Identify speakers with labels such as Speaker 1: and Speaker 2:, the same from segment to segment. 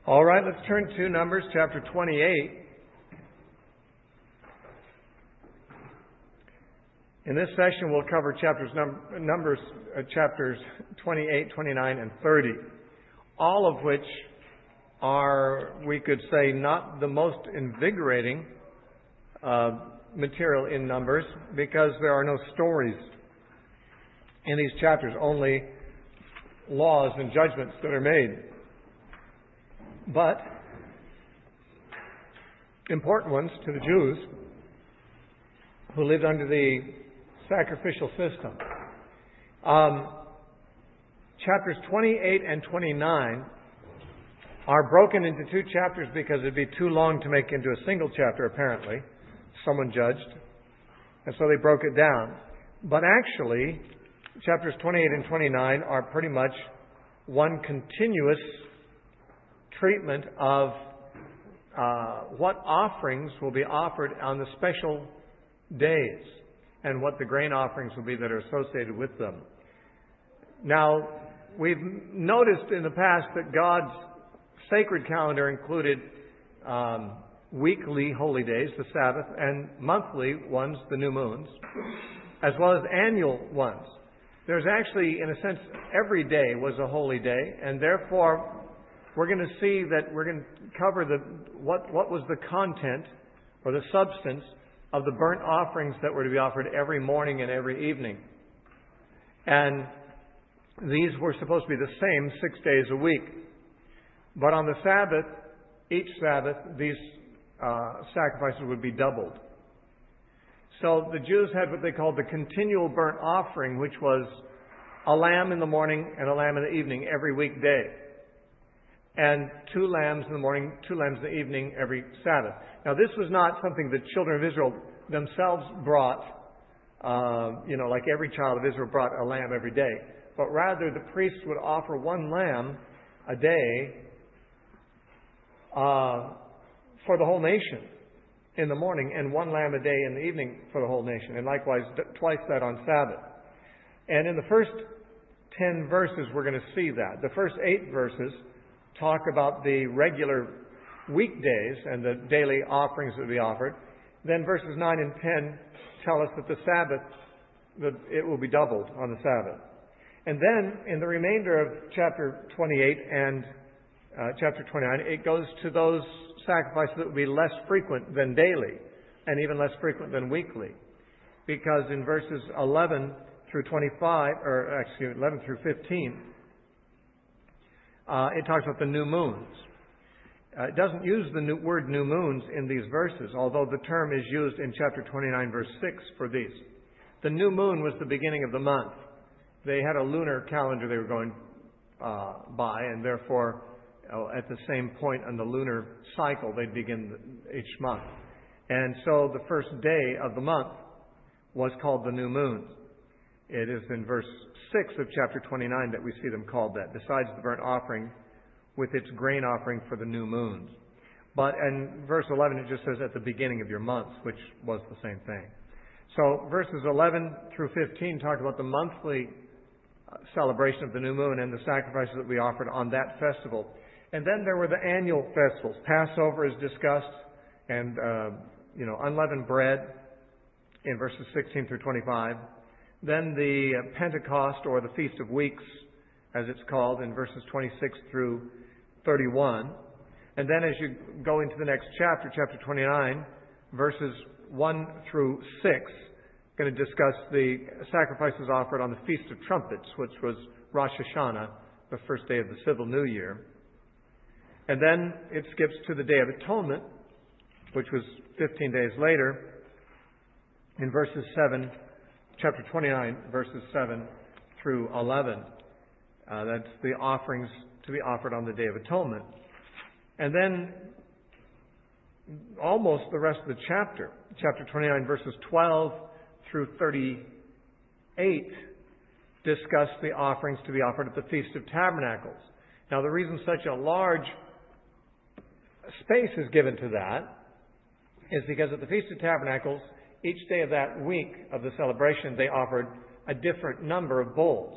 Speaker 1: All right, let's turn to Numbers chapter 28. In this session, we'll cover chapters 28, 29, and 30, all of which are, we could say, not the most invigorating material in Numbers because there are no stories in these chapters, only laws and judgments that are made. But important ones to the Jews who lived under the sacrificial system. Chapters 28 and 29 are broken into two chapters because it'd be too long to make into a single chapter, apparently. Someone judged. And so they broke it down. But actually, chapters 28 and 29 are pretty much one continuous treatment of what offerings will be offered on the special days and what the grain offerings will be that are associated with them. Now, we've noticed in the past that God's sacred calendar included weekly holy days, the Sabbath, and monthly ones, the new moons, as well as annual ones. There's actually, in a sense, every day was a holy day, and therefore we're going to see that we're going to cover what was the content or the substance of the burnt offerings that were to be offered every morning and every evening. And these were supposed to be the same 6 days a week. But on the Sabbath, each Sabbath, these sacrifices would be doubled. So the Jews had what they called the continual burnt offering, which was a lamb in the morning and a lamb in the evening every weekday. And 2 lambs in the morning, 2 lambs in the evening every Sabbath. Now, this was not something the children of Israel themselves brought, like every child of Israel brought a lamb every day. But rather, the priests would offer 1 lamb a day for the whole nation in the morning, and 1 lamb a day in the evening for the whole nation, and likewise twice that on Sabbath. And in the first 10 verses, we're going to see that. The first 8 verses talk about the regular weekdays and the daily offerings that we offered. Then verses 9 and 10 tell us that the Sabbath, that it will be doubled on the Sabbath. And then in the remainder of chapter 28 and chapter 29, it goes to those sacrifices that will be less frequent than daily and even less frequent than weekly. Because in verses 11 through 11 through 15, it talks about the new moons. It doesn't use the word new moons in these verses, although the term is used in chapter 29, verse 6 for these. The new moon was the beginning of the month. They had a lunar calendar they were going by, and therefore, at the same point on the lunar cycle, they'd begin each month. And so the first day of the month was called the new moon. It is in verse 6 of chapter 29 that we see them called that, besides the burnt offering with its grain offering for the new moons. But in verse 11 it just says at the beginning of your months, which was the same thing. So verses 11 through 15 talk about the monthly celebration of the new moon and the sacrifices that we offered on that festival. And then there were the annual festivals. Passover is discussed, and unleavened bread in verses 16 through 25. Then the Pentecost, or the Feast of Weeks, as it's called, in verses 26 through 31. And then as you go into the next chapter, chapter 29, verses 1 through 6, going to discuss the sacrifices offered on the Feast of Trumpets, which was Rosh Hashanah, the first day of the civil new year. And then it skips to the Day of Atonement, which was 15 days later, in verses 7, chapter 29, verses 7 through 11. That's the offerings to be offered on the Day of Atonement. And then almost the rest of the chapter, chapter 29, verses 12 through 38, discuss the offerings to be offered at the Feast of Tabernacles. Now, the reason such a large space is given to that is because at the Feast of Tabernacles, each day of that week of the celebration, they offered a different number of bulls.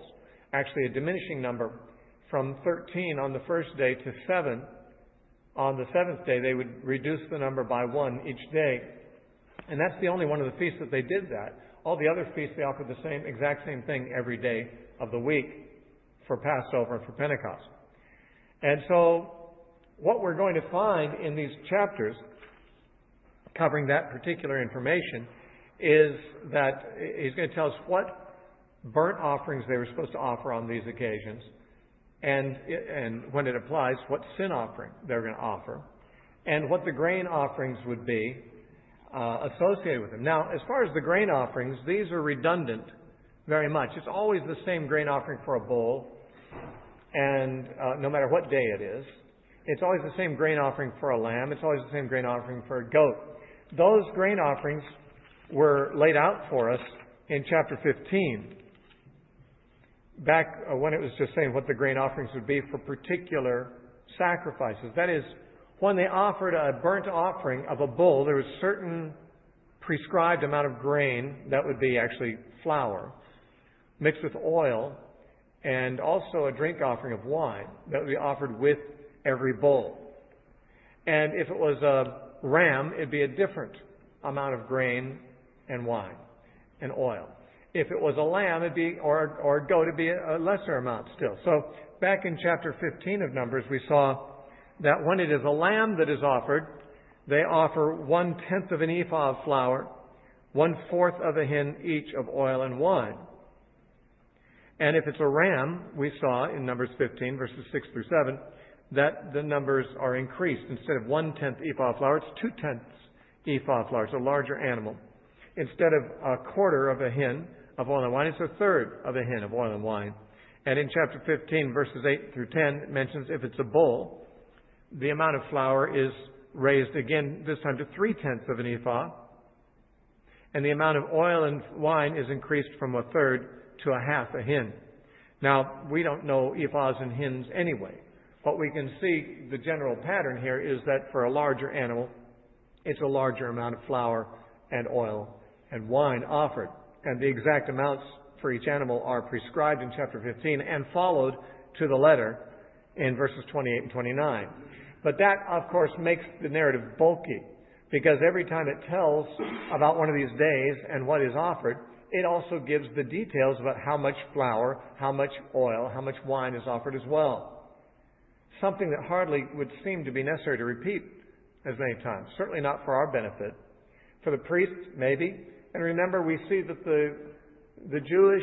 Speaker 1: Actually, a diminishing number from 13 on the first day to 7 on the seventh day they would reduce the number by one each day. And that's the only one of the feasts that they did that. All the other feasts, they offered the exact same thing every day of the week for Passover and for Pentecost. And so what we're going to find in these chapters covering that particular information is that he's going to tell us what burnt offerings they were supposed to offer on these occasions, and when it applies, what sin offering they're going to offer, and what the grain offerings would be associated with them. Now, as far as the grain offerings, these are redundant very much. It's always the same grain offering for a bull, and no matter what day it is. It's always the same grain offering for a lamb. It's always the same grain offering for a goat. Those grain offerings were laid out for us in chapter 15. Back when it was just saying what the grain offerings would be for particular sacrifices. That is, when they offered a burnt offering of a bull, there was a certain prescribed amount of grain, that would be actually flour, mixed with oil, and also a drink offering of wine that would be offered with every bull. And if it was a ram, it'd be a different amount of grain and wine and oil. If it was a lamb, it'd be, or a goat, it'd be a lesser amount still. So back in chapter 15 of Numbers, we saw that when it is a lamb that is offered, they offer 1/10 of an ephah of flour, 1/4 of a hin each of oil and wine. And if it's a ram, we saw in Numbers 15, verses 6 through 7, that the numbers are increased. Instead of 1/10 ephah of flour, it's 2/10 ephah of flour. It's a larger animal. Instead of 1/4 of a hin of oil and wine, it's 1/3 of a hin of oil and wine. And in chapter 15, verses 8 through 10, it mentions if it's a bull, the amount of flour is raised again, this time to 3/10 of an ephah. And the amount of oil and wine is increased from 1/3 to 1/2 a hin. Now, we don't know ephahs and hins anyway. But we can see the general pattern here is that for a larger animal, it's a larger amount of flour and oil and wine offered. And the exact amounts for each animal are prescribed in chapter 15 and followed to the letter in verses 28 and 29. But that, of course, makes the narrative bulky, because every time it tells about one of these days and what is offered, it also gives the details about how much flour, how much oil, how much wine is offered as well. Something that hardly would seem to be necessary to repeat as many times. Certainly not for our benefit. For the priests, maybe. And remember, we see that the Jewish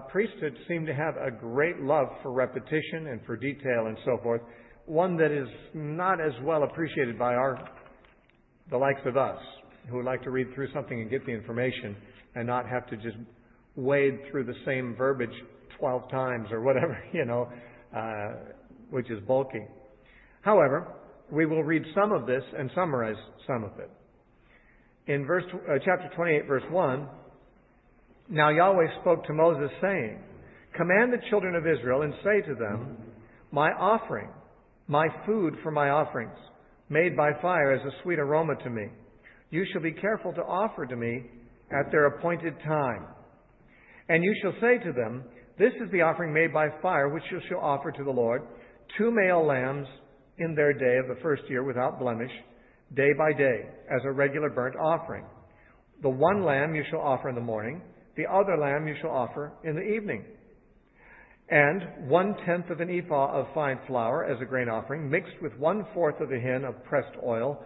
Speaker 1: priesthood seemed to have a great love for repetition and for detail and so forth. One that is not as well appreciated by the likes of us, who would like to read through something and get the information and not have to just wade through the same verbiage 12 times or whatever, which is bulky. However, we will read some of this and summarize some of it. In chapter 28, verse 1, "Now Yahweh spoke to Moses, saying, Command the children of Israel and say to them, My offering, my food for my offerings, made by fire as a sweet aroma to me, you shall be careful to offer to me at their appointed time. And you shall say to them, This is the offering made by fire, which you shall offer to the Lord, 2 male lambs in their day of the first year without blemish, day by day, as a regular burnt offering. The one lamb you shall offer in the morning, the other lamb you shall offer in the evening. And 1/10 of an ephah of fine flour as a grain offering, mixed with 1/4 of a hin of pressed oil.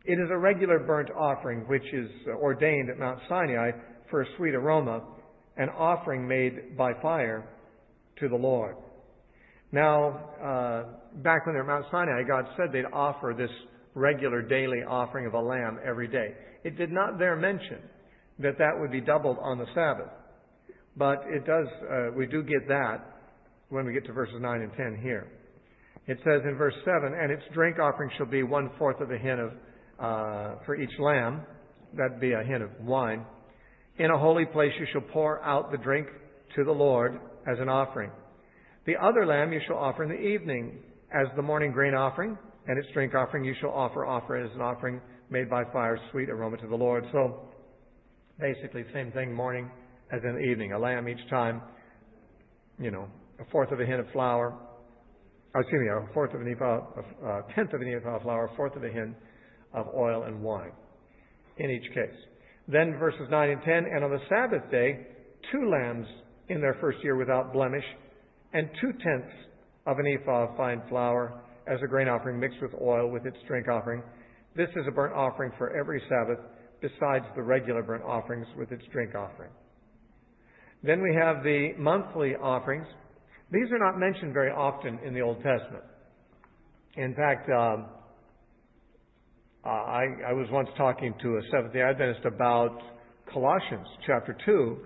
Speaker 1: It is a regular burnt offering, which is ordained at Mount Sinai for a sweet aroma, an offering made by fire to the Lord." Now, back when they were at Mount Sinai, God said they'd offer this regular daily offering of a lamb every day. It did not there mention that that would be doubled on the Sabbath. But it does, we do get that when we get to verses 9 and 10 here. It says in verse 7, "And its drink offering shall be 1/4 of a hin for each lamb," that'd be a hin of wine. "In a holy place you shall pour out the drink to the Lord as an offering. The other lamb you shall offer in the evening as the morning grain offering, and its drink offering you shall offer as an offering made by fire, sweet aroma to the Lord." So basically same thing, morning as in the evening. A lamb each time, 1/4 of a hin of flour, a fourth of an ephah, a tenth of an ephah of flour, a fourth of a hin of oil and wine in each case. Then verses 9 and 10, and on the Sabbath day, 2 lambs in their first year without blemish, and 2/10 of an ephah of fine flour as a grain offering mixed with oil with its drink offering. This is a burnt offering for every Sabbath, besides the regular burnt offerings with its drink offering. Then we have the monthly offerings. These are not mentioned very often in the Old Testament. In fact, I was once talking to a Seventh-day Adventist about Colossians chapter 2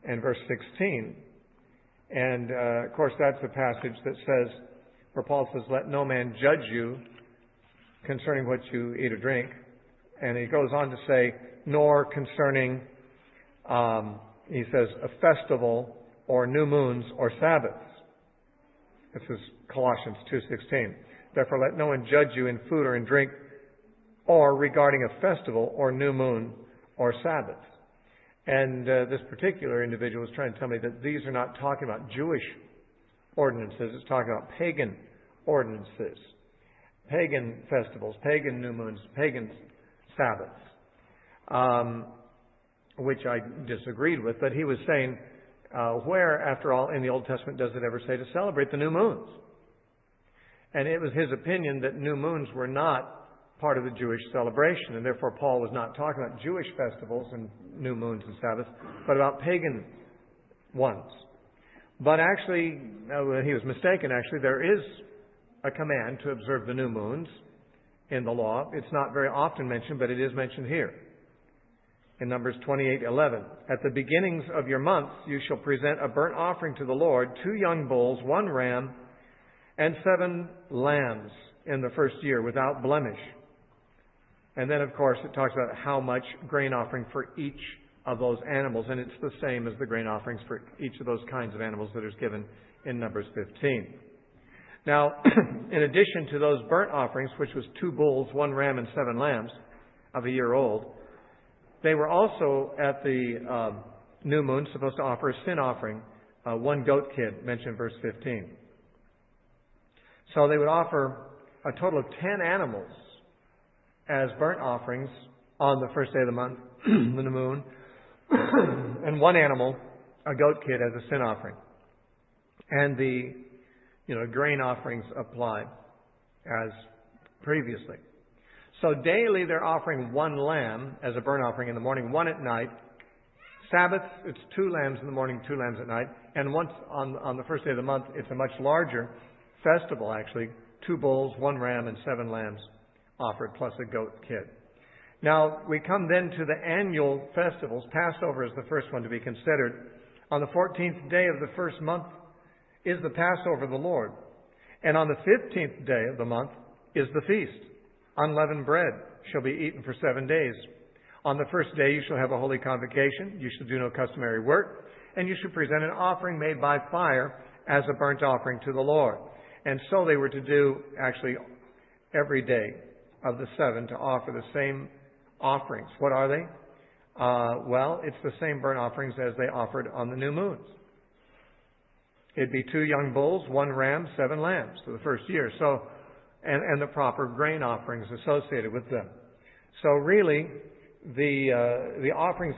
Speaker 1: and verse 16. And, of course, that's the passage that says, where Paul says, let no man judge you concerning what you eat or drink. And he goes on to say, nor concerning, he says, a festival or new moons or Sabbaths. This is Colossians 2:16. Therefore let no one judge you in food or in drink, or regarding a festival or new moon or Sabbath. And this particular individual was trying to tell me that these are not talking about Jewish ordinances. It's talking about pagan ordinances, pagan festivals, pagan new moons, pagan Sabbaths, which I disagreed with. But he was saying, where, after all, in the Old Testament does it ever say to celebrate the new moons? And it was his opinion that new moons were not part of the Jewish celebration, and therefore Paul was not talking about Jewish festivals and new moons and Sabbaths, but about pagan ones. But actually, he was mistaken. Actually, there is a command to observe the new moons in the law. It's not very often mentioned, but it is mentioned here. In Numbers 28:11, at the beginnings of your months you shall present a burnt offering to the Lord, 2 young bulls, 1 ram, and 7 lambs in the first year without blemish. And then, of course, it talks about how much grain offering for each of those animals, and it's the same as the grain offerings for each of those kinds of animals that is given in Numbers 15. Now, in addition to those burnt offerings, which was 2 bulls, 1 ram, and 7 lambs of a year old, they were also at the new moon supposed to offer a sin offering, 1 goat kid, mentioned in verse 15. So they would offer a total of 10 animals as burnt offerings on the first day of the month, the new moon, and 1 animal, a goat kid, as a sin offering. And the grain offerings applied as previously. So daily they're offering 1 lamb as a burnt offering in the morning, 1 at night. Sabbath, it's 2 lambs in the morning, 2 lambs at night. And once on the first day of the month, it's a much larger festival, actually. 2 bulls, 1 ram, and 7 lambs offered, plus a goat kid. Now, we come then to the annual festivals. Passover is the first one to be considered. On the 14th day of the first month is the Passover of the Lord. And on the 15th day of the month is the feast. Unleavened bread shall be eaten for 7 days. On the first day you shall have a holy convocation. You shall do no customary work. And you shall present an offering made by fire as a burnt offering to the Lord. And so they were to do, actually, every day of the 7 to offer the same offerings. What are they? Well, it's the same burnt offerings as they offered on the new moons. It'd be 2 young bulls, 1 ram, 7 lambs for the first year. So, and the proper grain offerings associated with them. So really, the offerings,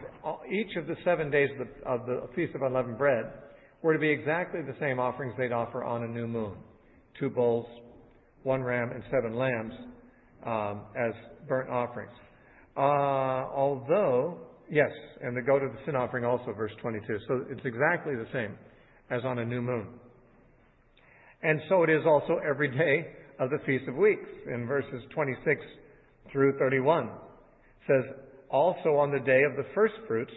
Speaker 1: each of the 7 days of the Feast of Unleavened Bread, were to be exactly the same offerings they'd offer on a new moon. 2 bulls, 1 ram, and 7 lambs as burnt offerings. Although, yes, and the goat of the sin offering also, verse 22. So it's exactly the same as on a new moon. And so it is also every day of the Feast of Weeks. In verses 26 through 31, it says, also on the day of the first fruits,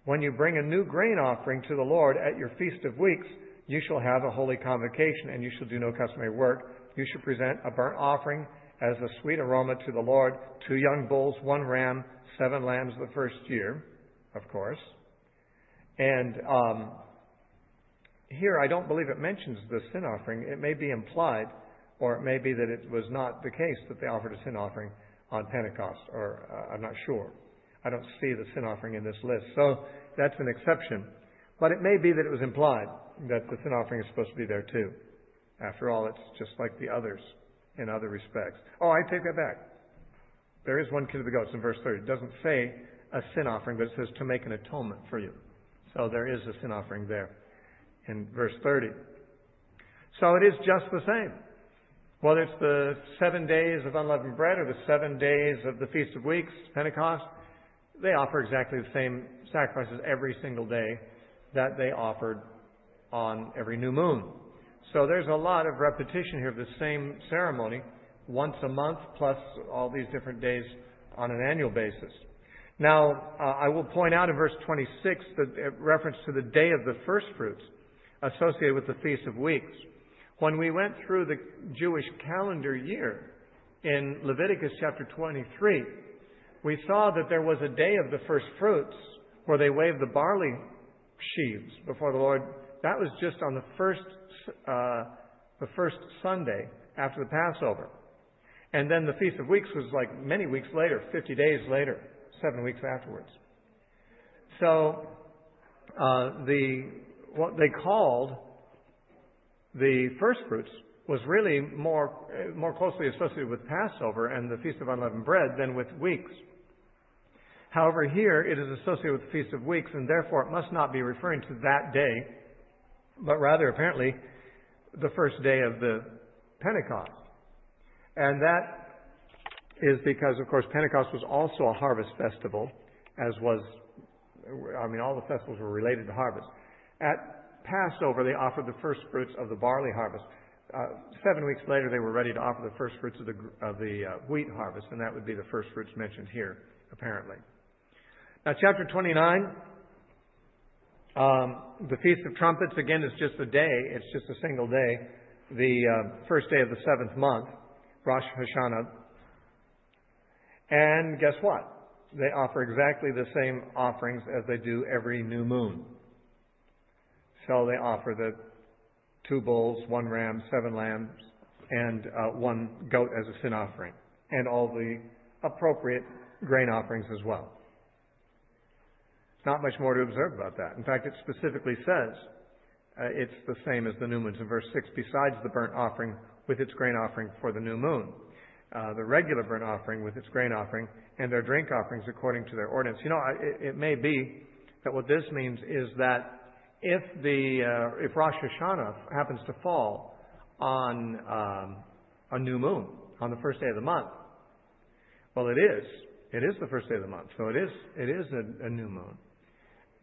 Speaker 1: when you bring a new grain offering to the Lord at your Feast of Weeks, you shall have a holy convocation, and you shall do no customary work. You shall present a burnt offering as a sweet aroma to the Lord, 2 young bulls, 1 ram, 7 lambs the first year, of course. And here I don't believe it mentions the sin offering. It may be implied, or it may be that it was not the case that they offered a sin offering on Pentecost, or I'm not sure. I don't see the sin offering in this list. So that's an exception. But it may be that it was implied that the sin offering is supposed to be there too, After all, it's just like the others in other respects. Oh, I take that back. There is one kid of the goats in verse 30. It doesn't say a sin offering, but it says to make an atonement for you. So there is a sin offering there in verse 30. So it is just the same. Whether it's the 7 days of unleavened bread or the 7 days of the Feast of Weeks, Pentecost, they offer exactly the same sacrifices every single day that they offered on every new moon. So there's a lot of repetition here of the same ceremony once a month plus all these different days on an annual basis. Now, I will point out in verse 26 the reference to the day of the first fruits associated with the Feast of Weeks. When we went through the Jewish calendar year in Leviticus chapter 23, we saw that there was a day of the first fruits where they waved the barley sheaves before the Lord. That was just on the first Sunday after the Passover. And then the Feast of Weeks was like many weeks later, 50 days later, 7 weeks afterwards. So what they called the first fruits was really more closely associated with Passover and the Feast of Unleavened Bread than with weeks. However, here it is associated with the Feast of Weeks, and therefore it must not be referring to that day, but rather apparently the first day of the Pentecost. And that is because, of course, Pentecost was also a harvest festival, all the festivals were related to harvest. At Passover, they offered the first fruits of the barley harvest. 7 weeks later, they were ready to offer the first fruits of the wheat harvest, and that would be the first fruits mentioned here, apparently. Now, chapter 29, the Feast of Trumpets, again, is just a day. It's just a single day. The first day of the 7th month, Rosh Hashanah. And guess what? They offer exactly the same offerings as they do every new moon. So they offer the 2 bulls, 1 ram, 7 lambs, and 1 goat as a sin offering, and all the appropriate grain offerings as well. Not much more to observe about that. In fact, it specifically says it's the same as the new moons in verse 6, besides the burnt offering with its grain offering for the new moon. The regular burnt offering with its grain offering, and their drink offerings according to their ordinance. It may be that what this means is that if Rosh Hashanah happens to fall on a new moon, on the first day of the month, well, it is the first day of the month, so it is a new moon,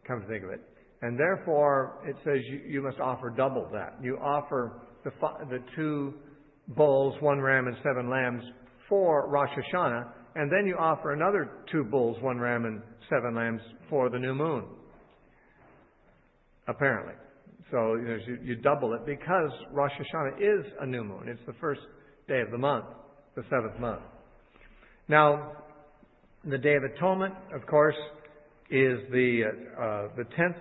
Speaker 1: come to think of it. And therefore, it says you must offer double that. You offer the 2 bulls, 1 ram, and 7 lambs for Rosh Hashanah, and then you offer another 2 bulls, 1 ram, and 7 lambs for the new moon. Apparently. So you double it because Rosh Hashanah is a new moon. It's the first day of the month, the 7th month. Now, the Day of Atonement, of course, is the 10th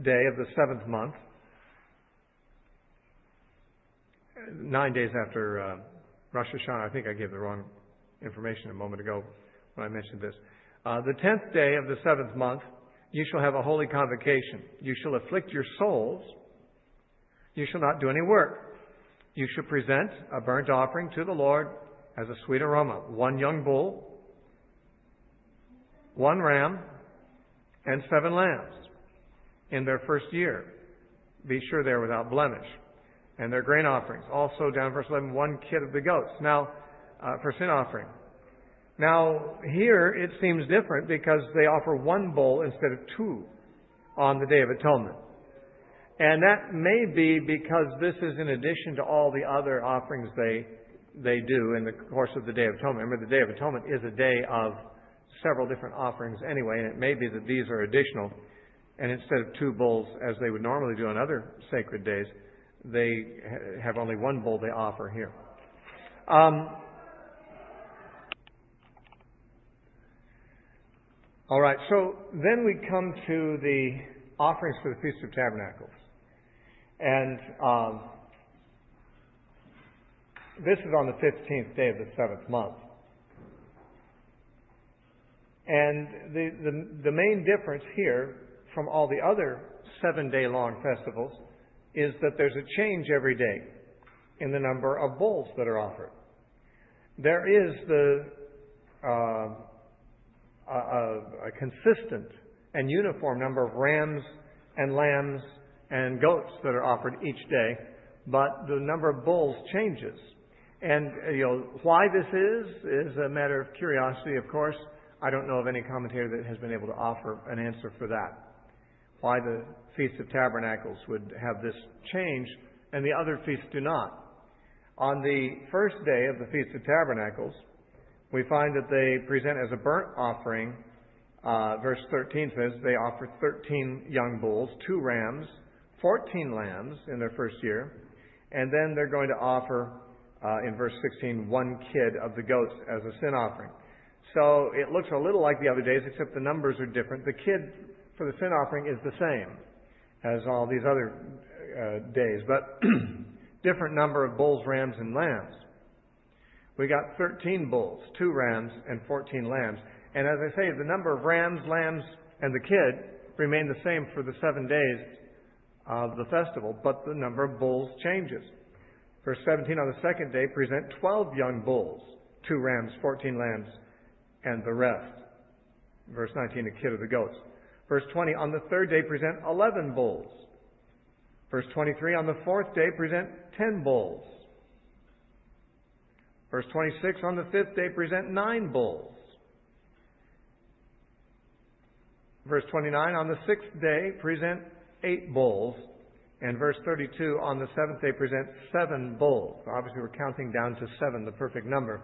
Speaker 1: day of the 7th month, 9 days after Rosh Hashanah. I think I gave the wrong information a moment ago when I mentioned this. The 10th day of the 7th month, you shall have a holy convocation. You shall afflict your souls. You shall not do any work. You shall present a burnt offering to the Lord as a sweet aroma. 1 young bull, 1 ram, and 7 lambs in their first year. Be sure they're without blemish. And their grain offerings. Also, down in verse 11, 1 kid of the goats. Now, for sin offering. Now, here it seems different because they offer 1 bull instead of 2 on the Day of Atonement. And that may be because this is in addition to all the other offerings they do in the course of the Day of Atonement. Remember, the Day of Atonement is a day of several different offerings anyway, and it may be that these are additional. And instead of 2 bulls, as they would normally do on other sacred days, they have only 1 bull they offer here. All right, so then we come to the offerings for the Feast of Tabernacles. And this is on the 15th day of the 7th month. And the main difference here from all the other 7-day long festivals is that there's a change every day in the number of bulls that are offered. There is a consistent and uniform number of rams and lambs and goats that are offered each day, but the number of bulls changes. And why this is a matter of curiosity, of course. I don't know of any commentator that has been able to offer an answer for that. Why the Feast of Tabernacles would have this change and the other feasts do not. On the first day of the Feast of Tabernacles, we find that they present as a burnt offering. Verse 13 says they offer 13 young bulls, 2 rams, 14 lambs in their first year, and then they're going to offer, in verse 16, 1 kid of the goats as a sin offering. So it looks a little like the other days, except the numbers are different. The kid for the sin offering is the same as all these other days, but different number of bulls, rams, and lambs. We got 13 bulls, 2 rams, and 14 lambs. And as I say, the number of rams, lambs, and the kid remain the same for the 7 days of the festival, but the number of bulls changes. Verse 17, on the second day, present 12 young bulls, 2 rams, 14 lambs, and the rest. Verse 19, a kid of the goats. Verse 20, on the third day, present 11 bulls. Verse 23, on the fourth day, present 10 bulls. Verse 26, on the fifth day, present 9 bulls. Verse 29, on the sixth day, present 8 bulls. And verse 32, on the seventh day, present 7 bulls. Obviously, we're counting down to 7, the perfect number.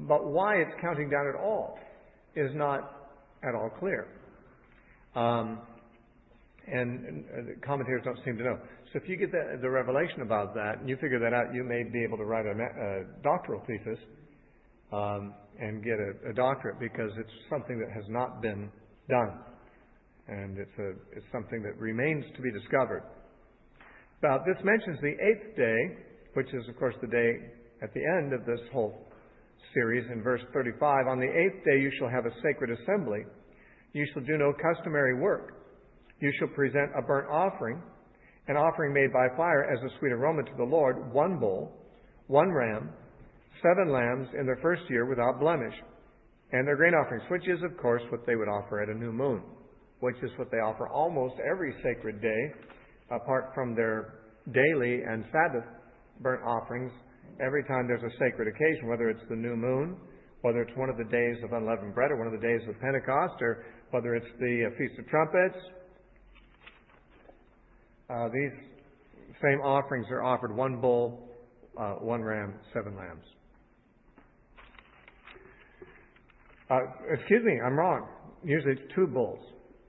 Speaker 1: But why it's counting down at all is not at all clear. And commentators don't seem to know. So if you get the revelation about that, and you figure that out, you may be able to write a doctoral thesis and get a doctorate, because it's something that has not been done. And it's something that remains to be discovered. Now, this mentions the 8th day, which is, of course, the day at the end of this whole series in verse 35. On the 8th day you shall have a sacred assembly. You shall do no customary work. You shall present a burnt offering, an offering made by fire as a sweet aroma to the Lord, 1 bull, 1 ram, 7 lambs in their first year without blemish, and their grain offerings, which is, of course, what they would offer at a new moon, which is what they offer almost every sacred day, apart from their daily and Sabbath burnt offerings. Every time there's a sacred occasion, whether it's the new moon, whether it's one of the days of unleavened bread, or one of the days of Pentecost, or whether it's the Feast of Trumpets, these same offerings are offered: 1 bull, 1 ram, 7 lambs. Excuse me, I'm wrong. Usually it's 2 bulls.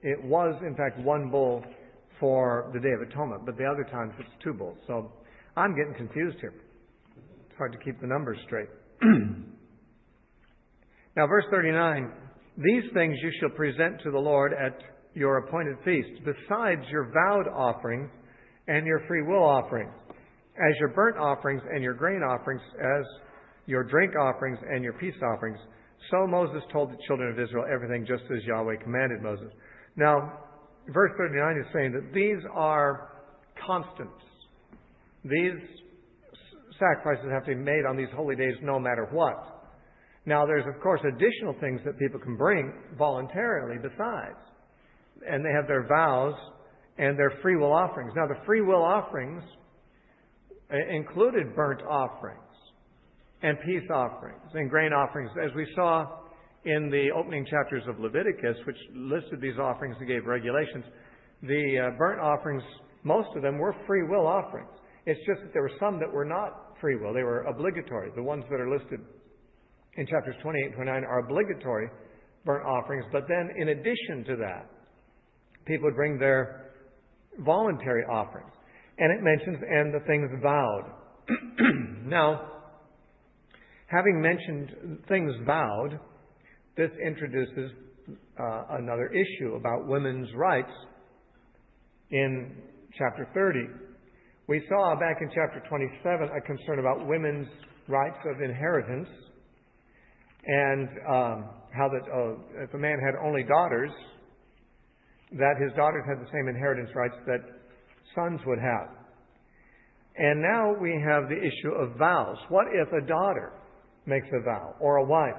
Speaker 1: It was, in fact, 1 bull for the Day of Atonement, but the other times it's 2 bulls. So I'm getting confused here. It's hard to keep the numbers straight. Now, verse 39, these things you shall present to the Lord at your appointed feasts, besides your vowed offerings and your free will offerings, as your burnt offerings and your grain offerings, as your drink offerings and your peace offerings. So Moses told the children of Israel everything just as Yahweh commanded Moses. Now, verse 39 is saying that these are constants. These sacrifices have to be made on these holy days no matter what. Now, there's, of course, additional things that people can bring voluntarily besides. And they have their vows and their free will offerings. Now, the free will offerings included burnt offerings and peace offerings and grain offerings, as we saw in the opening chapters of Leviticus, which listed these offerings and gave regulations. The burnt offerings, most of them were free will offerings. It's just that there were some that were not free will. They were obligatory. The ones that are listed in chapters 28 and 29 are obligatory burnt offerings. But then, in addition to that, people would bring their voluntary offerings. And it mentions, and the things vowed. Now, having mentioned things vowed, this introduces another issue about women's rights in chapter 30. We saw back in chapter 27 a concern about women's rights of inheritance, and how that if a man had only daughters, that his daughters had the same inheritance rights that sons would have. And now we have the issue of vows. What if a daughter makes a vow, or a wife,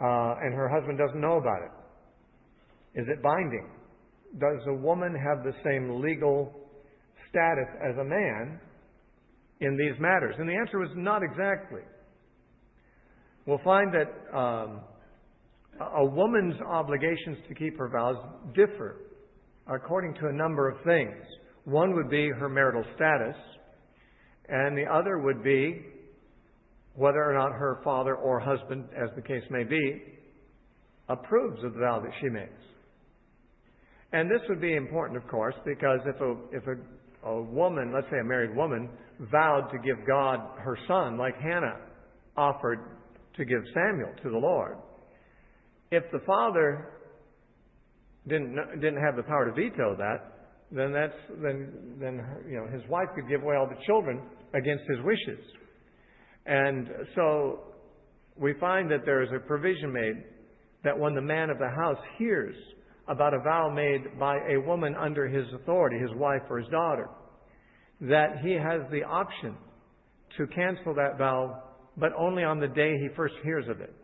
Speaker 1: and her husband doesn't know about it? Is it binding? Does a woman have the same legal status as a man in these matters? And the answer was not exactly. We'll find that a woman's obligations to keep her vows differ according to a number of things. One would be her marital status, and the other would be whether or not her father or husband, as the case may be, approves of the vow that she makes. And this would be important, of course, because if a woman, let's say a married woman, vowed to give God her son, like Hannah offered to give Samuel to the Lord, if the father didn't have the power to veto that, then his wife could give away all the children against his wishes. And so we find that there is a provision made that when the man of the house hears about a vow made by a woman under his authority, his wife or his daughter, that he has the option to cancel that vow, but only on the day he first hears of it.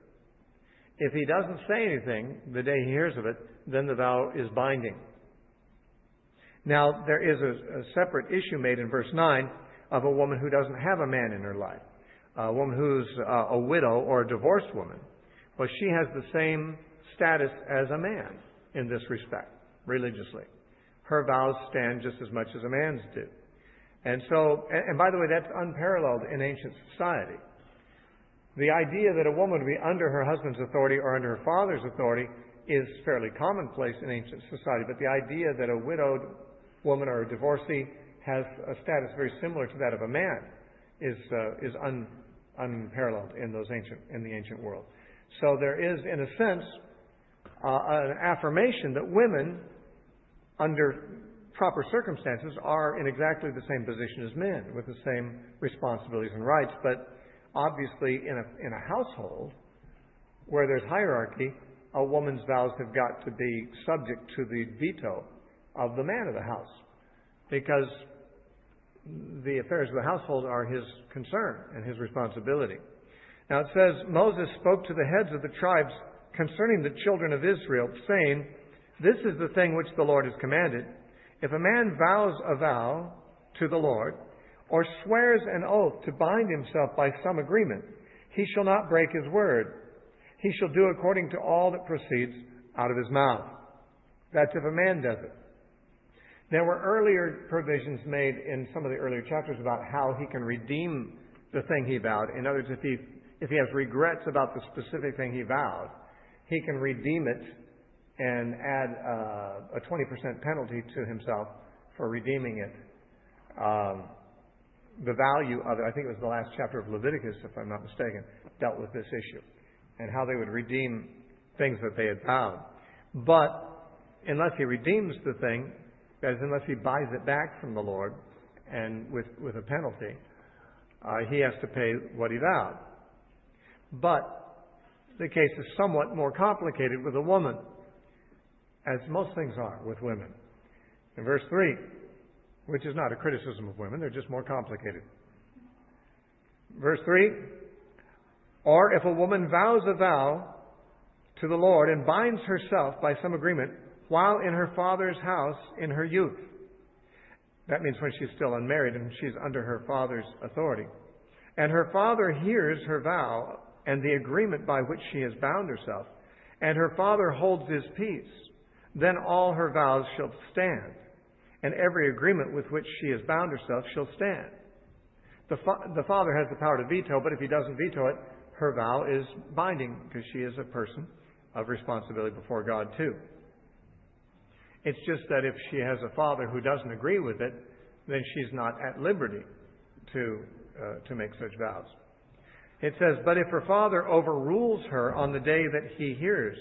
Speaker 1: If he doesn't say anything the day he hears of it, then the vow is binding. Now, there is a separate issue made in verse 9 of a woman who doesn't have a man in her life, a woman who's a widow or a divorced woman. Well, she has the same status as a man in this respect, religiously. Her vows stand just as much as a man's do. And so, and by the way, that's unparalleled in ancient society. The idea that a woman would be under her husband's authority or under her father's authority is fairly commonplace in ancient society, but the idea that a widowed woman or a divorcee has a status very similar to that of a man is unparalleled in the ancient world. So there is, in a sense, an affirmation that women, under proper circumstances, are in exactly the same position as men, with the same responsibilities and rights. But obviously, in a household where there's hierarchy, a woman's vows have got to be subject to the veto of the man of the house, because the affairs of the household are his concern and his responsibility. Now it says, Moses spoke to the heads of the tribes concerning the children of Israel, saying, "This is the thing which the Lord has commanded. If a man vows a vow to the Lord, or swears an oath to bind himself by some agreement, he shall not break his word. He shall do according to all that proceeds out of his mouth." That's if a man does it. There were earlier provisions made in some of the earlier chapters about how he can redeem the thing he vowed. In other words, if he has regrets about the specific thing he vowed, he can redeem it and add a 20% penalty to himself for redeeming it. The value of it, I think it was the last chapter of Leviticus, if I'm not mistaken, dealt with this issue and how they would redeem things that they had vowed. But unless he redeems the thing, that is, unless he buys it back from the Lord and with a penalty, he has to pay what he vowed. But the case is somewhat more complicated with a woman, as most things are with women. In verse 3, which is not a criticism of women, they're just more complicated. Verse 3, "Or if a woman vows a vow to the Lord and binds herself by some agreement while in her father's house in her youth." That means when she's still unmarried and she's under her father's authority. "And her father hears her vow and the agreement by which she has bound herself, and her father holds his peace, then all her vows shall stand, and every agreement with which she has bound herself shall stand." The father has the power to veto, but if he doesn't veto it, her vow is binding, because she is a person of responsibility before God too. It's just that if she has a father who doesn't agree with it, then she's not at liberty to make such vows. It says, "But if her father overrules her on the day that he hears,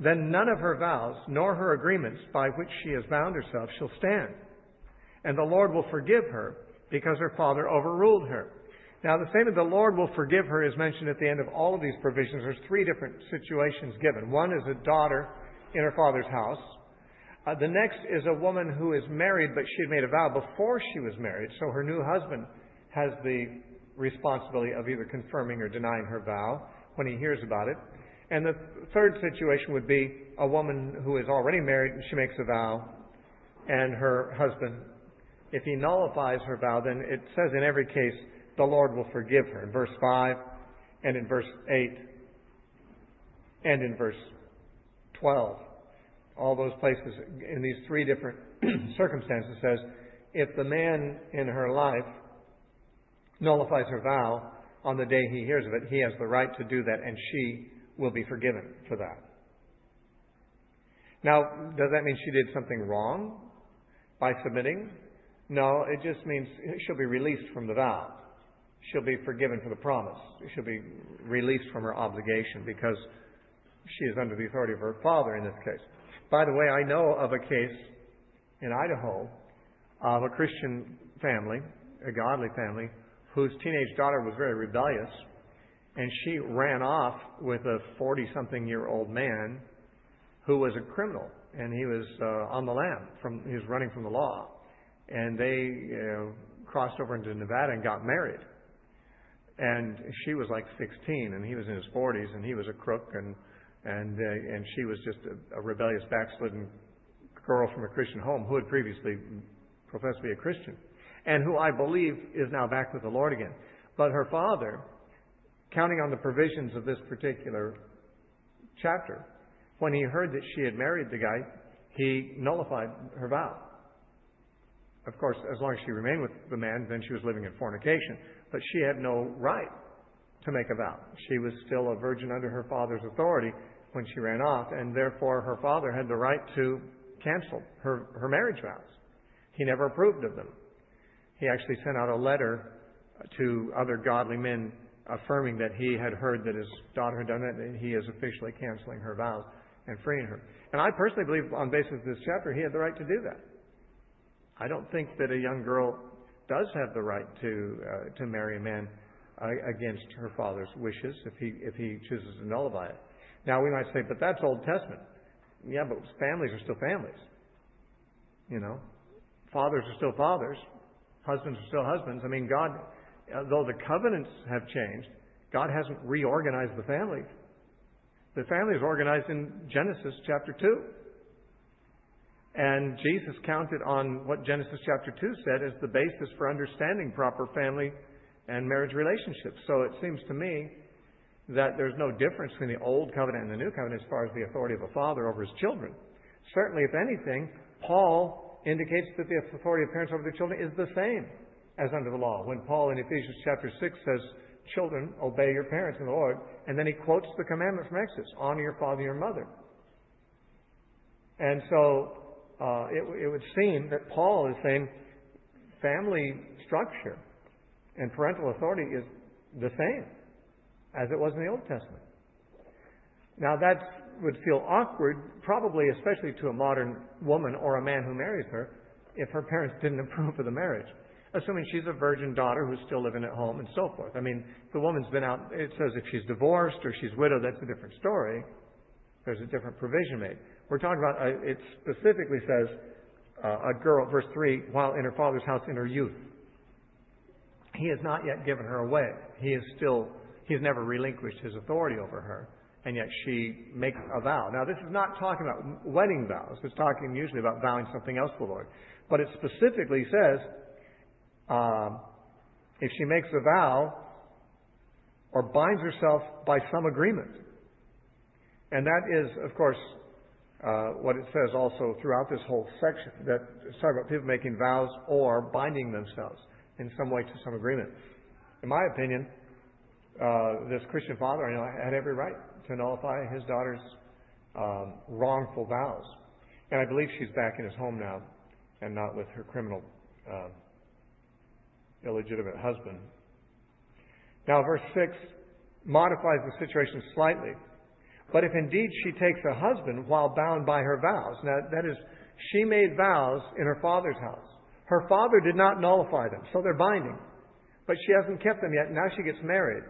Speaker 1: then none of her vows, nor her agreements by which she has bound herself, shall stand. And the Lord will forgive her, because her father overruled her." Now, the statement, "the Lord will forgive her," is mentioned at the end of all of these provisions. There's three different situations given. One is a daughter in her father's house. The next is a woman who is married, but she had made a vow before she was married, so her new husband has the responsibility of either confirming or denying her vow when he hears about it. And the third situation would be a woman who is already married and she makes a vow, and her husband, if he nullifies her vow, then it says in every case the Lord will forgive her. In verse 5 and in verse 8 and in verse 12. All those places in these three different circumstances says, if the man in her life nullifies her vow on the day he hears of it, he has the right to do that, and she will be forgiven for that. Now, does that mean she did something wrong by submitting? No, it just means she'll be released from the vow. She'll be forgiven for the promise. She'll be released from her obligation because she is under the authority of her father in this case. By the way, I know of a case in Idaho of a Christian family, a godly family, whose teenage daughter was very rebellious, and she ran off with a 40-something-year-old man who was a criminal, and he was on the lam. He was running from the law. And they crossed over into Nevada and got married. And she was like 16, and he was in his 40s, and he was a crook, and she was just a rebellious, backslidden girl from a Christian home who had previously professed to be a Christian, and who I believe is now back with the Lord again. But her father, counting on the provisions of this particular chapter, when he heard that she had married the guy, he nullified her vow. Of course, as long as she remained with the man, then she was living in fornication. But she had no right to make a vow. She was still a virgin under her father's authority when she ran off, and therefore her father had the right to cancel her marriage vows. He never approved of them. He actually sent out a letter to other godly men affirming that he had heard that his daughter had done it, and he is officially canceling her vows and freeing her. And I personally believe, on the basis of this chapter, he had the right to do that. I don't think that a young girl does have the right to marry a man against her father's wishes if he chooses to nullify it. Now we might say, but that's Old Testament. Yeah, but families are still families. You know, fathers are still fathers, husbands are still husbands. I mean, God, though the covenants have changed, God hasn't reorganized the family. The family is organized in Genesis chapter 2. And Jesus counted on what Genesis chapter 2 said as the basis for understanding proper family and marriage relationships. So it seems to me that there's no difference between the Old Covenant and the New Covenant as far as the authority of a father over his children. Certainly, if anything, Paul indicates that the authority of parents over their children is the same as under the law. When Paul in Ephesians chapter 6 says, children, obey your parents in the Lord, and then he quotes the commandment from Exodus, honor your father and your mother. And so it would seem that Paul is saying family structure and parental authority is the same as it was in the Old Testament. Now that would feel awkward, probably especially to a modern woman or a man who marries her, if her parents didn't approve of the marriage. Assuming she's a virgin daughter who's still living at home and so forth. I mean, the woman's been out, it says if she's divorced or she's widowed, that's a different story. There's a different provision made. We're talking about, it specifically says, a girl, verse 3, while in her father's house in her youth. He has not yet given her away. He's never relinquished his authority over her. And yet she makes a vow. Now, this is not talking about wedding vows. It's talking usually about vowing something else to the Lord. But it specifically says, if she makes a vow or binds herself by some agreement. And that is, of course, what it says also throughout this whole section, that it's talking about people making vows or binding themselves in some way to some agreement. In my opinion, this Christian father, I know, had every right to nullify his daughter's wrongful vows. And I believe she's back in his home now and not with her criminal illegitimate husband. Now, verse 6 modifies the situation slightly. But if indeed she takes a husband while bound by her vows, now that is, she made vows in her father's house. Her father did not nullify them, so they're binding. But she hasn't kept them yet. Now she gets married.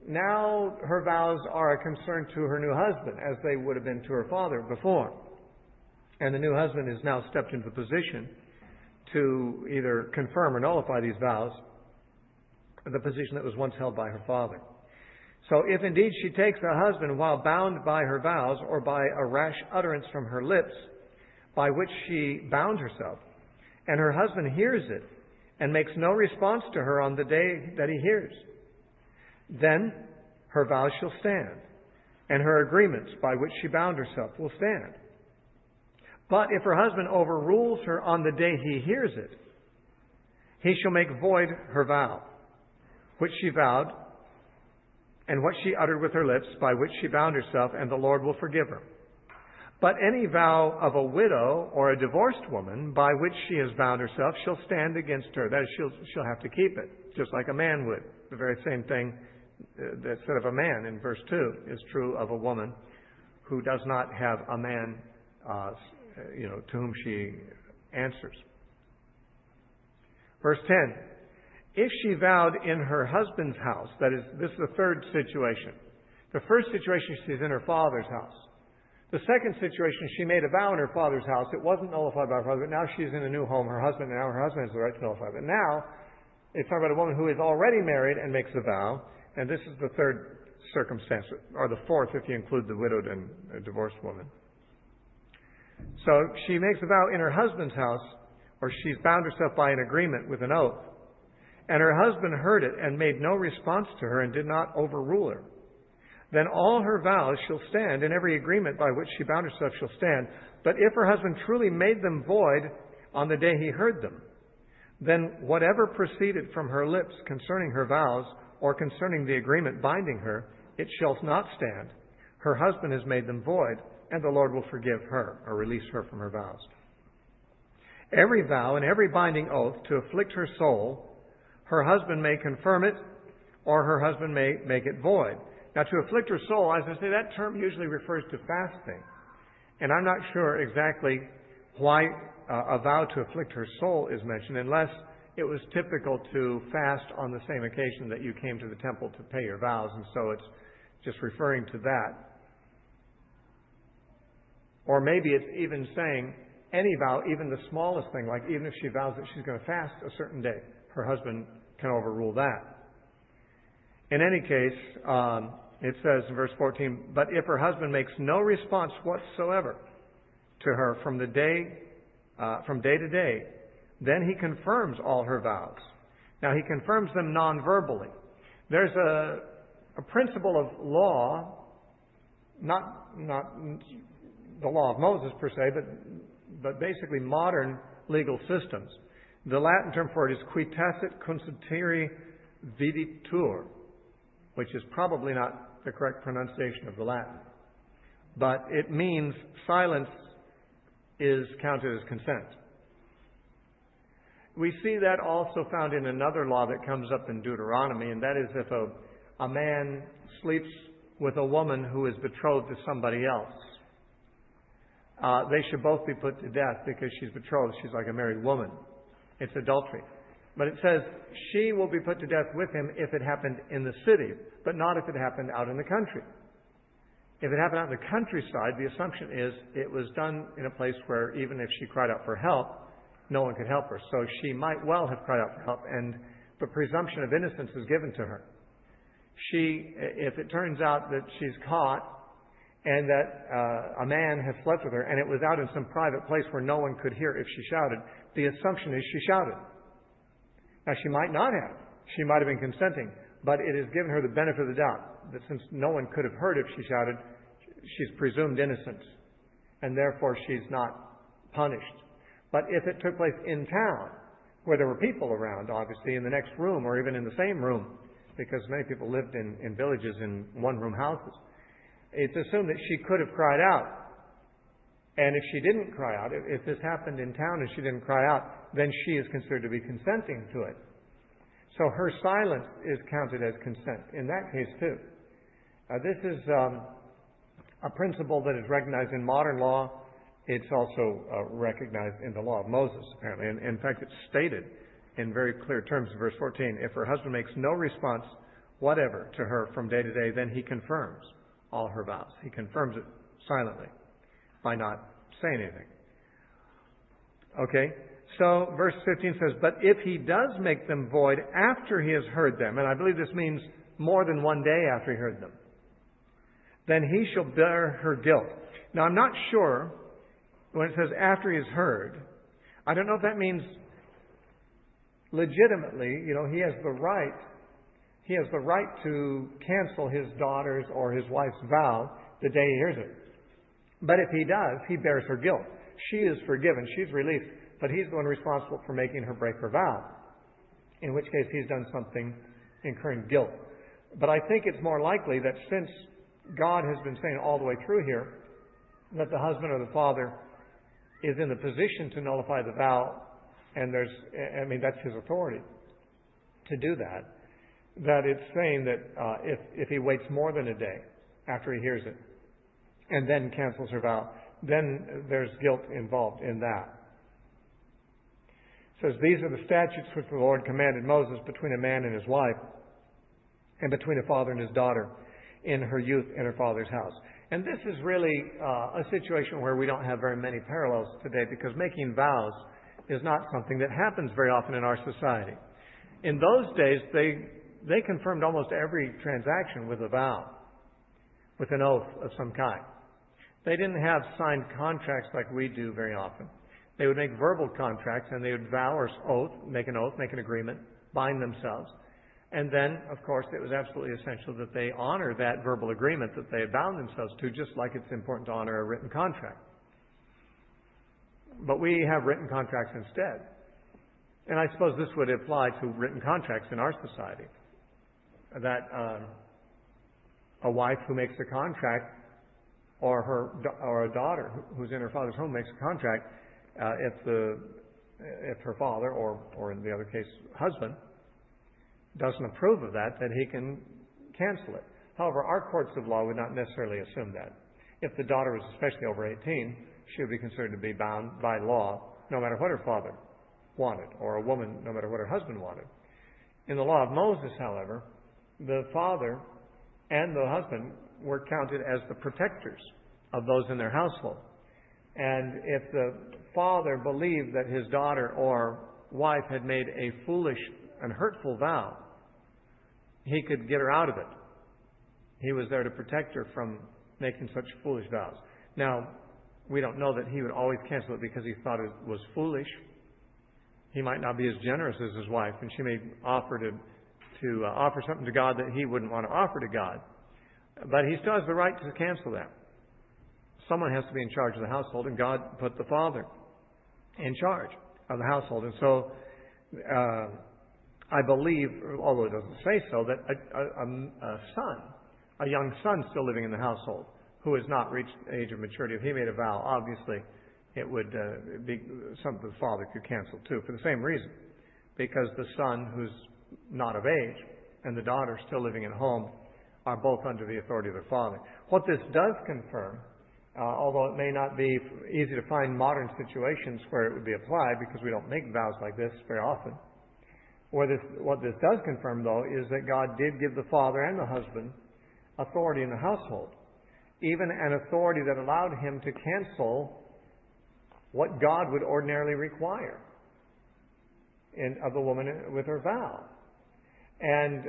Speaker 1: Now her vows are a concern to her new husband, as they would have been to her father before. And the new husband has now stepped into the position to either confirm or nullify these vows, the position that was once held by her father. So if indeed she takes a husband while bound by her vows or by a rash utterance from her lips by which she bound herself, and her husband hears it and makes no response to her on the day that he hears, then her vows shall stand, and her agreements by which she bound herself will stand. But if her husband overrules her on the day he hears it, he shall make void her vow, which she vowed, and what she uttered with her lips, by which she bound herself, and the Lord will forgive her. But any vow of a widow or a divorced woman by which she has bound herself shall stand against her. That is, she'll have to keep it, just like a man would. The very same thing that's said of a man in verse 2 is true of a woman who does not have a man to whom she answers. Verse 10, if she vowed in her husband's house, that is, this is the third situation. The first situation, she's in her father's house. The second situation, she made a vow in her father's house. It wasn't nullified by her father, but now she's in a new home, her husband, and now her husband has the right to nullify it. But now, it's talking about a woman who is already married and makes a vow, and this is the third circumstance, or the fourth if you include the widowed and divorced woman. So she makes a vow in her husband's house, or she's bound herself by an agreement with an oath, and her husband heard it and made no response to her and did not overrule her. Then all her vows shall stand, and every agreement by which she bound herself shall stand. But if her husband truly made them void on the day he heard them, then whatever proceeded from her lips concerning her vows, or concerning the agreement binding her, it shall not stand. Her husband has made them void, and the Lord will forgive her, or release her from her vows. Every vow and every binding oath to afflict her soul, her husband may confirm it, or her husband may make it void. Now, to afflict her soul, as I say, that term usually refers to fasting. And I'm not sure exactly why a vow to afflict her soul is mentioned, unless it was typical to fast on the same occasion that you came to the temple to pay your vows, and so it's just referring to that. Or maybe it's even saying any vow, even the smallest thing, like even if she vows that she's going to fast a certain day, her husband can overrule that. In any case, it says in verse 14, but if her husband makes no response whatsoever to her from day to day, then he confirms all her vows. Now, he confirms them non-verbally. There's a principle of law, not the law of Moses per se, but basically modern legal systems. The Latin term for it is qui tacet consentire viditur, which is probably not the correct pronunciation of the Latin. But it means silence is counted as consent. We see that also found in another law that comes up in Deuteronomy, and that is if a man sleeps with a woman who is betrothed to somebody else, they should both be put to death because she's betrothed. She's like a married woman. It's adultery. But it says she will be put to death with him if it happened in the city, but not if it happened out in the country. If it happened out in the countryside, the assumption is it was done in a place where even if she cried out for help, no one could help her. So she might well have cried out for help, and the presumption of innocence is given to her. If it turns out that she's caught and that a man has slept with her, and it was out in some private place where no one could hear if she shouted, the assumption is she shouted. Now, she might not have. She might have been consenting, but it has given her the benefit of the doubt that since no one could have heard if she shouted, she's presumed innocent, and therefore she's not punished. But if it took place in town, where there were people around, obviously, in the next room or even in the same room, because many people lived in villages in one-room houses, it's assumed that she could have cried out. And if she didn't cry out, if this happened in town and she didn't cry out, then she is considered to be consenting to it. So her silence is counted as consent in that case too. This is a principle that is recognized in modern law. It's also recognized in the law of Moses, apparently. And in fact, it's stated in very clear terms in verse 14. If her husband makes no response whatever to her from day to day, then he confirms all her vows. He confirms it silently by not saying anything. Okay? So verse 15 says, but if he does make them void after he has heard them, and I believe this means more than one day after he heard them, then he shall bear her guilt. Now I'm not sure when it says after he has heard. I don't know if that means legitimately, he has the right. He has the right to cancel his daughter's or his wife's vow the day he hears it. But if he does, he bears her guilt. She is forgiven. She's released. But he's the one responsible for making her break her vow. In which case he's done something incurring guilt. But I think it's more likely that since God has been saying all the way through here that the husband or the father is in the position to nullify the vow, and that's his authority to do that, that it's saying that if he waits more than a day after he hears it and then cancels her vow, then there's guilt involved in that. It says, these are the statutes which the Lord commanded Moses between a man and his wife, and between a father and his daughter in her youth in her father's house. And this is really a situation where we don't have very many parallels today, because making vows is not something that happens very often in our society. In those days, they confirmed almost every transaction with a vow, with an oath of some kind. They didn't have signed contracts like we do very often. They would make verbal contracts, and they would vow or make an agreement, bind themselves. And then, of course, it was absolutely essential that they honor that verbal agreement that they had bound themselves to, just like it's important to honor a written contract. But we have written contracts instead. And I suppose this would apply to written contracts in our society. That a wife who makes a contract, or a daughter who's in her father's home makes a contract, if her father, or in the other case, husband, doesn't approve of that, then he can cancel it. However, our courts of law would not necessarily assume that. If the daughter was especially over 18, she would be considered to be bound by law, no matter what her father wanted, or a woman, no matter what her husband wanted. In the law of Moses, however, the father and the husband were counted as the protectors of those in their household. And if the father believed that his daughter or wife had made a foolish and hurtful vow, he could get her out of it. He was there to protect her from making such foolish vows. Now, we don't know that he would always cancel it because he thought it was foolish. He might not be as generous as his wife, and she may offer to offer something to God that he wouldn't want to offer to God. But he still has the right to cancel that. Someone has to be in charge of the household, and God put the father in charge of the household. And so, I believe, although it doesn't say so, that a young son still living in the household, who has not reached the age of maturity, if he made a vow, obviously it would be something the father could cancel too, for the same reason. Because the son who's not of age and the daughter still living at home are both under the authority of their father. What this does confirm, although it may not be easy to find modern situations where it would be applied, because we don't make vows like this very often, what this does confirm, though, is that God did give the father and the husband authority in the household, even an authority that allowed him to cancel what God would ordinarily require of the woman with her vow. And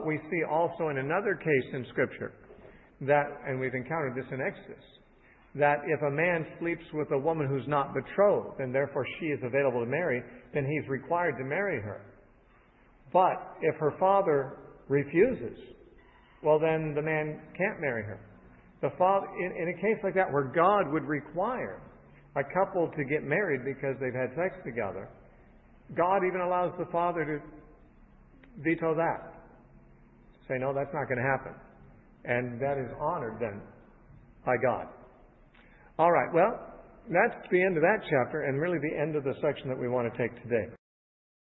Speaker 1: we see also in another case in Scripture that, and we've encountered this in Exodus, that if a man sleeps with a woman who's not betrothed, and therefore she is available to marry, then he's required to marry her. But if her father refuses, well, then the man can't marry her. The father, in a case like that, where God would require a couple to get married because they've had sex together, God even allows the father to veto that. Say, no, that's not going to happen. And that is honored then by God. All right, well, that's the end of that chapter, and really the end of the section that we want to take today.